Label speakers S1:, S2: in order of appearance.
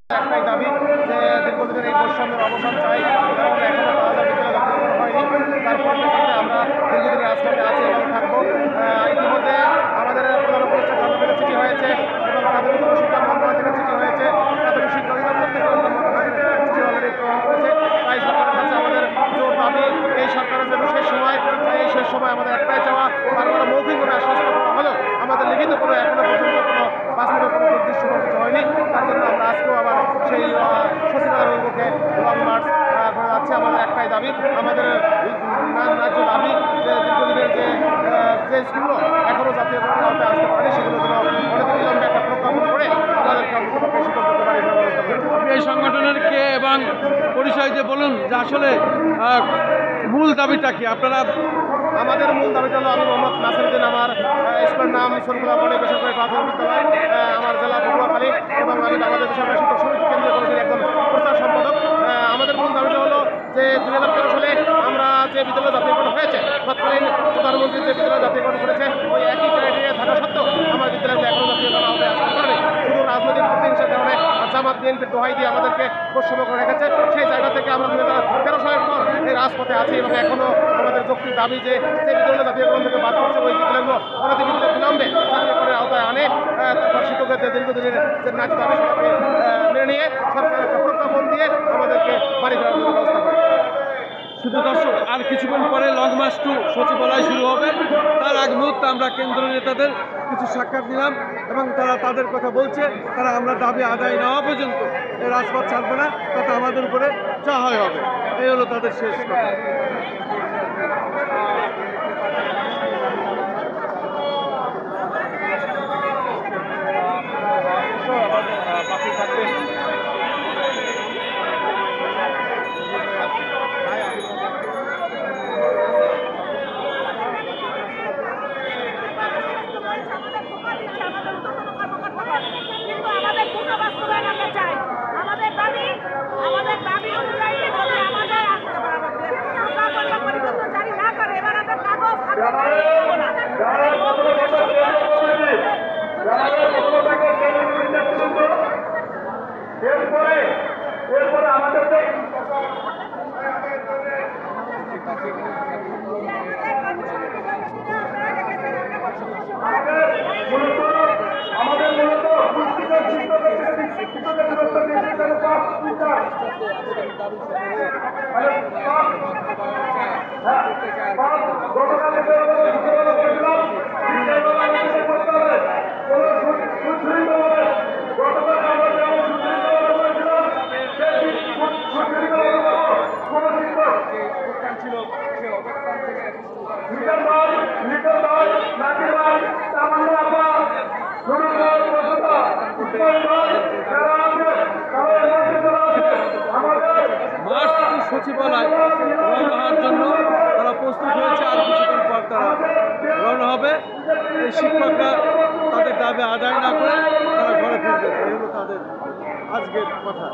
S1: একটাই দাবি যে দীর্ঘদিনের এই বৈষম্যের অবসান চাই, কারণ এখনো ৫,০০০ বিদ্যালয় জাতীয়করণ হয়নি। তার পরিপ্রেক্ষিতে আমরা দীর্ঘদিনের রাজপথে আছি এবং থাকবো। ইতিমধ্যে আমাদের প্রধান উপদেষ্টা খালেদা জিয়ার চিঠি হয়েছে এবং প্রাথমিক শিক্ষা মন্ত্রণালয় থেকে চিঠি হয়েছে, প্রাথমিক শিক্ষা অধিদপ্তর থেকে চিঠি অলরেডি গ্রহণ করেছে। তাই সরকারের কাছে আমাদের জোর দাবি এই সরকারের জন্য শেষ সময়, এই শেষ সময় আমাদের একটাই চাওয়া, বারবার মৌখিকভাবে আশ্বস্ত করা হলেও আমাদের লিখিত কোনো এখনো পর্যন্ত কোনো বাস্তবে কোনো নির্দিষ্ট কিছু হয়নি। তার জন্য আমরা আজকেও আবার সেই সচিবালয়ের অভিমুখে লং মার্চ করে যাচ্ছে। আমাদের একটাই দাবি, আমাদের ন্যায্য দাবি যে দীর্ঘদিনের যে স্কুলগুলো এখনও জাতীয়করণের আওতায় আসতে পারে সেগুলো যেন অনতিবিলম্বে একটা প্রজ্ঞাপন করে আমাদেরকে অন্ততপক্ষে শিক্ষক করতে পারে।
S2: আপনি এই সংগঠনের কে এবং পরিচয় যে বলুন যে আসলে মূল দাবিটা কি আপনারা?
S1: আমাদের মূল দাবিটা হলো, আমি মোহাম্মদ নাসিরুদ্দিন, আমার স্কুলের নাম শরীফুল্লাহ বলে বেসরকারি প্রাথমিক বিদ্যালয়, আমার জেলা পটুয়াখালী, এবং আমি বাংলাদেশ বেসরকারি শিক্ষক সমিতি কেন্দ্রীয় কমিটির একজন প্রচার সম্পাদক। আমাদের মূল দাবিটা হলো যে 2013 সালে আমরা যে বিদ্যালয় জাতীয়করণ হয়েছে, তৎকালীন প্রধানমন্ত্রী যে বিদ্যালয় জাতীয়করণ করেছে ওই একই ক্রাইটেরিয়া থাকা সত্ত্বেও আমার বিদ্যালয়গুলো এখনও জাতীয়করণ আওতায় আসতে পারেনি। শুধু রাজনৈতিক প্রতিহিংসার কারণে জামাত বিএনপির দোহাই দিয়ে আমাদেরকে বৈষম্য করে রেখেছে। সেই জায়গা থেকে আমরা 2013 সালের পর এই রাজপথে আছি এবং এখনও আমাদের যৌক্তিক দাবি যে বিদ্যালয় জাতীয়করণ থেকে বাদ করছে ওই বিদ্যালয়গুলো অনতিবিলম্বে জাতীয়করণের আওতায় আনে, তারপর শিক্ষকদের দীর্ঘদিনের যে ন্যায্য দাবি সেটাকে মেনে নিয়ে সরকার একটা প্রজ্ঞাপন দিয়ে আমাদেরকে বাড়ি ফেরার জন্য ব্যবস্থা করে।
S2: শুধু দর্শক, আর কিছুক্ষণ পরে লং মার্চ টু সচিবালয় শুরু হবে। তার আগ মুহূর্তে আমরা কেন্দ্রীয় নেতাদের কিছু সাক্ষাৎ নিলাম এবং তারা তাদের কথা বলছে, তারা আমরা দাবি আদায় না হওয়া পর্যন্ত এই রাজপথ ছাড়বে না, তাতে আমাদের উপরে চাহাই হবে। এই হলো তাদের শেষ কথা।
S3: এরপরে আমাদের
S2: সচিবালয় রওনা হওয়ার জন্য তারা প্রস্তুত হয়েছে। আর কিছুক্ষণ পর তারা রওনা হবে। এই শিক্ষকরা তাদের দাবি আদায় না করে তারা ঘরে ফিরবে, এই হলো তাদের আজকের কথা।